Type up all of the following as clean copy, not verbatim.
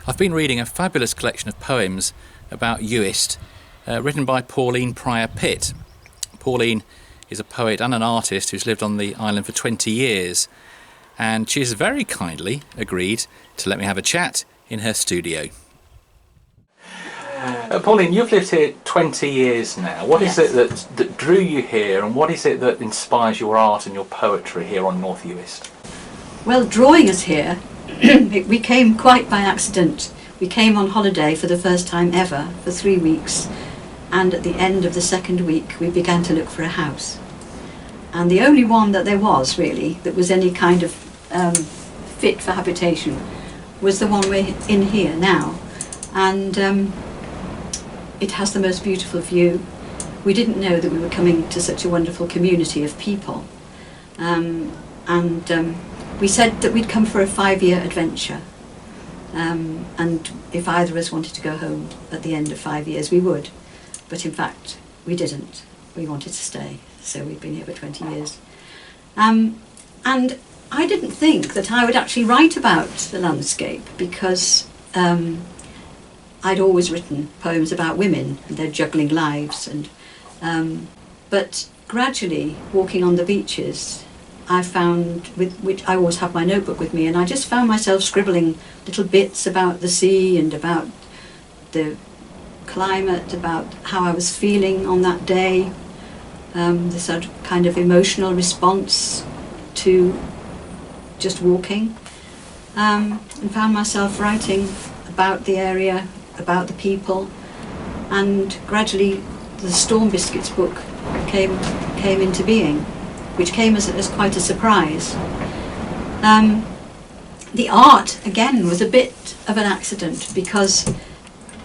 I've been reading a fabulous collection of poems about Uist, written by Pauline Prior-Pitt. Pauline is a poet and an artist who's lived on the island for 20 years, and she has very kindly agreed to let me have a chat in her studio. Pauline, you've lived here 20 years now. What is it that drew you here, and what is it that inspires your art and your poetry here on North Uist? Well, drawing us here, we came quite by accident. We came on holiday for the first time ever for 3 weeks, and at the end of the second week we began to look for a house. And the only one that there was really that was any kind of fit for habitation was the one we're in here now. And it has the most beautiful view. We didn't know that we were coming to such a wonderful community of people. We said that we'd come for a 5-year adventure, and if either of us wanted to go home at the end of 5 years, we would. But in fact, we didn't. We wanted to stay, so we've been here for 20 years. And I didn't think that I would actually write about the landscape, because I'd always written poems about women and their juggling lives. But gradually, walking on the beaches, I found, which I always have my notebook with me, and I just found myself scribbling little bits about the sea and about the climate, about how I was feeling on that day, the sort of kind of emotional response to just walking, and found myself writing about the area, about the people, and gradually the Storm Biscuits book came into being, which came as quite a surprise. The art, again, was a bit of an accident, because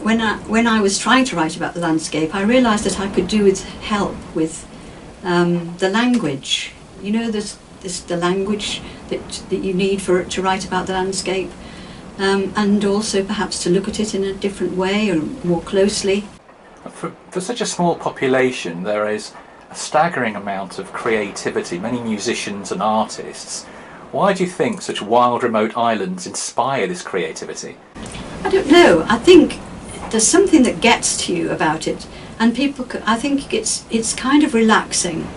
when I was trying to write about the landscape, I realised that I could do with help with the language. You know, the language that you need to write about the landscape, and also perhaps to look at it in a different way or more closely. For such a small population, there is a staggering amount of creativity, many musicians and artists. Why do you think such wild, remote islands inspire this creativity? I don't know. I think there's something that gets to you about it, and I think it's kind of relaxing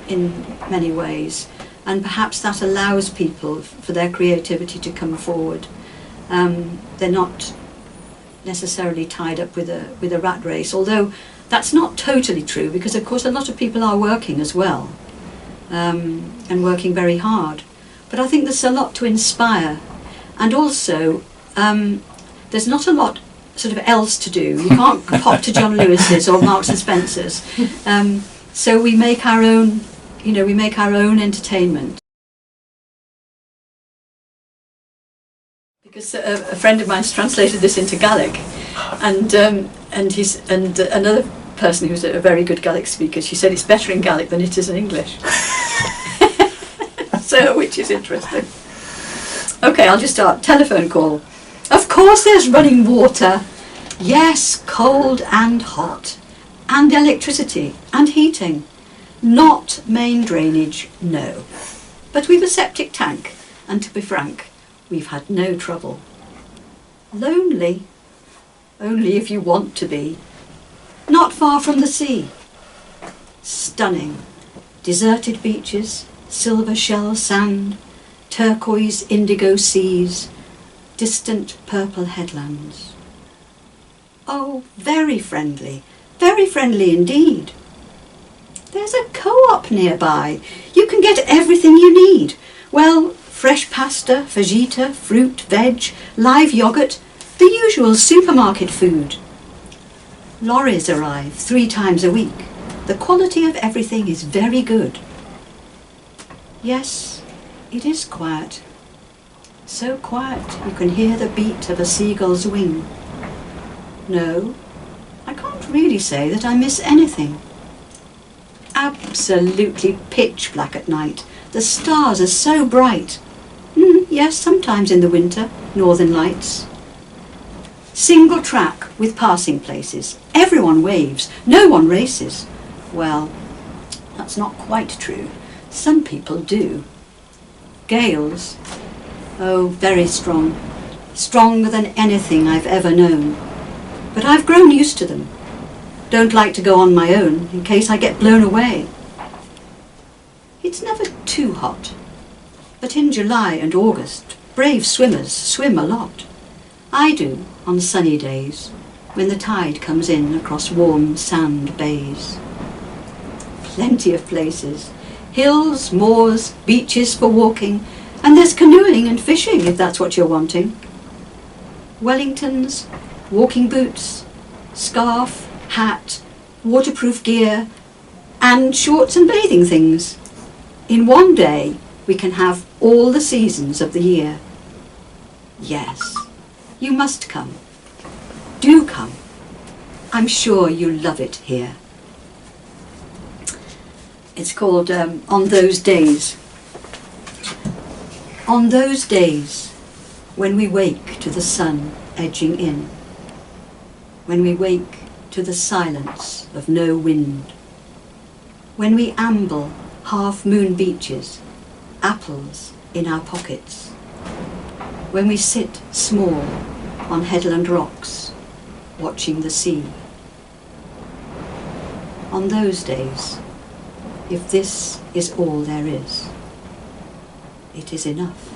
in many ways, and perhaps that allows people for their creativity to come forward. They're not necessarily tied up with a rat race, although that's not totally true, because of course a lot of people are working as well, and working very hard. But I think there's a lot to inspire, and also there's not a lot sort of else to do. You can't pop to John Lewis's or Marks and Spencer's, so we make our own, we make our own entertainment. Because a friend of mine's translated this into Gaelic, and another person who's a very good Gaelic speaker, she said it's better in Gaelic than it is in English. So, which is interesting. Okay, I'll just start. Telephone call. Of course there's running water. Yes, cold and hot. And electricity and heating. Not main drainage, no. But we've a septic tank, and to be frank, we've had no trouble. Lonely? Only if you want to be. Not far from the sea. Stunning. Deserted beaches, silver shell sand, turquoise indigo seas, distant purple headlands. Oh, very friendly indeed. There's a co-op nearby. You can get everything you need. Well, fresh pasta, fajita, fruit, veg, live yoghurt, the usual supermarket food. Lorries arrive 3 times a week. The quality of everything is very good. Yes, it is quiet. So quiet you can hear the beat of a seagull's wing. No, I can't really say that I miss anything. Absolutely pitch black at night. The stars are so bright. Yes, sometimes in the winter, northern lights. Single track with passing places. Everyone waves, no one races. Well, that's not quite true. Some people do. Gales, oh, very strong. stronger than anything I've ever known. But I've grown used to them. Don't like to go on my own in case I get blown away. It's never too hot, but in July and August, brave swimmers swim a lot. I do on sunny days, when the tide comes in across warm sand bays. Plenty of places, hills, moors, beaches for walking, and there's canoeing and fishing if that's what you're wanting. Wellingtons, walking boots, scarf, hat, waterproof gear, and shorts and bathing things. In one day, we can have all the seasons of the year. Yes, you must come. Do come. I'm sure you'll love it here. It's called On Those Days. On those days when we wake to the sun edging in, when we wake to the silence of no wind, when we amble half-moon beaches, apples in our pockets, when we sit small on headland rocks, watching the sea. On those days, if this is all there is, it is enough.